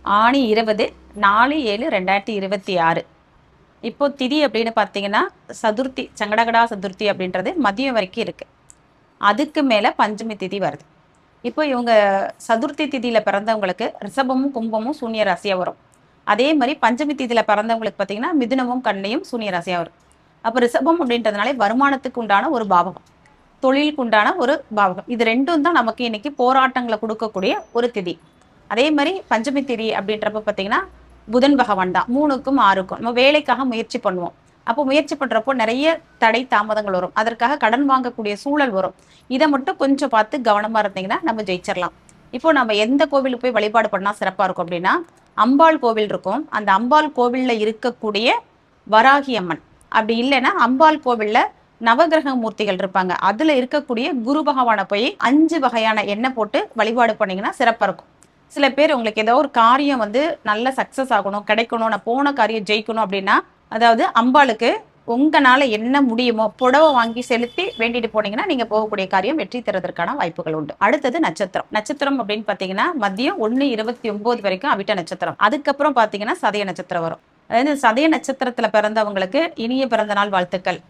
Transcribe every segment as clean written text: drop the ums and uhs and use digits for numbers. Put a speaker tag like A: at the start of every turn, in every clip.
A: ஆணி 20 4/7/2026. இப்போ திதி அப்படின்னு பார்த்தீங்கன்னா சதுர்த்தி, சங்கடகடா சதுர்த்தி அப்படின்றது மதியம் வரைக்கும் இருக்கு. அதுக்கு மேல பஞ்சமி திதி வருது. இப்போ இவங்க சதுர்த்தி திதியில பிறந்தவங்களுக்கு ரிஷபமும் கும்பமும் சூன்ய ராசியா வரும். அதே மாதிரி பஞ்சமி திதியில பிறந்தவங்களுக்கு பார்த்தீங்கன்னா மிதுனமும் கன்னியும் சூன்ய ராசியா வரும். அப்போ ரிஷபம் அப்படின்றதுனாலே வருமானத்துக்கு உண்டான ஒரு பாவகம், தொழிலுக்கு உண்டான ஒரு பாவகம். இது ரெண்டும் தான் நமக்கு இன்னைக்கு போராட்டங்களை கொடுக்கக்கூடிய ஒரு திதி. அதே மாதிரி பஞ்சமி திதி அப்படின்றப்ப பார்த்தீங்கன்னா புதன் பகவான் தான் 3க்கும் 6க்கும் நம்ம வேலைக்காக முயற்சி பண்ணுவோம். அப்போ முயற்சி பண்றப்போ நிறைய தடை தாமதங்கள் வரும். அதற்காக கடன் வாங்கக்கூடிய சூழல் வரும். இதை மட்டும் கொஞ்சம் பார்த்து கவனமா இருந்தீங்கன்னா நம்ம ஜெயிச்சிடலாம். இப்போ நம்ம எந்த கோவிலுக்கு போய் வழிபாடு பண்ணா சிறப்பா இருக்கும் அப்படின்னா, அம்பாள் கோவில் இருக்கும். அந்த அம்பாள் கோவில்ல இருக்கக்கூடிய வராகி அம்மன், அப்படி இல்லைன்னா அம்பாள் கோவில்ல நவகிரக மூர்த்திகள் இருப்பாங்க. அதுல இருக்கக்கூடிய குரு பகவானை போய் 5 வகையான எண்ணெய் போட்டு வழிபாடு பண்ணீங்கன்னா சிறப்பா இருக்கும். சில பேர் உங்களுக்கு ஏதோ ஒரு காரியம் நல்ல சக்சஸ் ஆகணும், கிடைக்கணும், நான் போன காரியம் ஜெயிக்கணும் அப்படின்னா, அதாவது அம்பாளுக்கு உங்களால என்ன முடியுமோ புடவை வாங்கி செலுத்தி வேண்டிட்டு போனீங்கன்னா நீங்க போகக்கூடிய காரியம் வெற்றி தரதற்கான வாய்ப்புகள் உண்டு. அடுத்தது நட்சத்திரம். நட்சத்திரம் அப்படின்னு பாத்தீங்கன்னா மதியம் 1:29 வரைக்கும் அவிட்ட நட்சத்திரம். அதுக்கப்புறம் பாத்தீங்கன்னா சதய நட்சத்திரம் வரும். அதாவது சதய நட்சத்திரத்துல பிறந்தவங்களுக்கு இனிய பிறந்த நாள் வாழ்த்துக்கள்.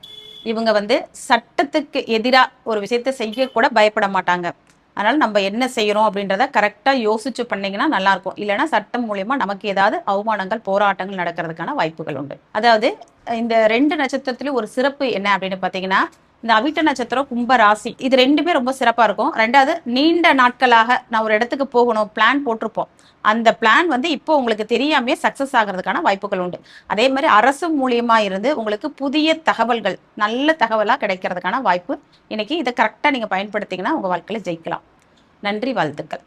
A: இவங்க சட்டத்துக்கு எதிராக ஒரு விஷயத்த செய்ய கூட பயப்பட மாட்டாங்க. அதனால நம்ம என்ன செய்யறோம் அப்படின்றத கரெக்டா யோசிச்சு பண்ணீங்கன்னா நல்லா இருக்கும். இல்லைன்னா சட்டம் மூலியமா நமக்கு ஏதாவது அவமானங்கள், போராட்டங்கள் நடக்கிறதுக்கான வாய்ப்புகள் உண்டு. அதாவது இந்த 2 நட்சத்திரத்திலும் ஒரு சிறப்பு என்ன அப்படின்னு பாத்தீங்கன்னா, இந்த அவிட்ட நட்சத்திரம், கும்ப ராசி, இது ரெண்டுமே ரொம்ப சிறப்பா இருக்கும். ரெண்டாவது, நீண்ட நாட்களாக நான் ஒரு இடத்துக்கு போகணும் பிளான் போட்டிருப்போம். அந்த பிளான் இப்போ உங்களுக்கு தெரியாமே சக்சஸ் ஆகிறதுக்கான வாய்ப்புகள் உண்டு. அதே மாதிரி அரசு மூலியமா இருந்து உங்களுக்கு புதிய தகவல்கள், நல்ல தகவலா கிடைக்கிறதுக்கான வாய்ப்பு இன்னைக்கு. இதை கரெக்டா நீங்க பயன்படுத்திங்கன்னா உங்க வாழ்க்கையில ஜெயிக்கலாம். நன்றி, வாழ்த்துக்கள்.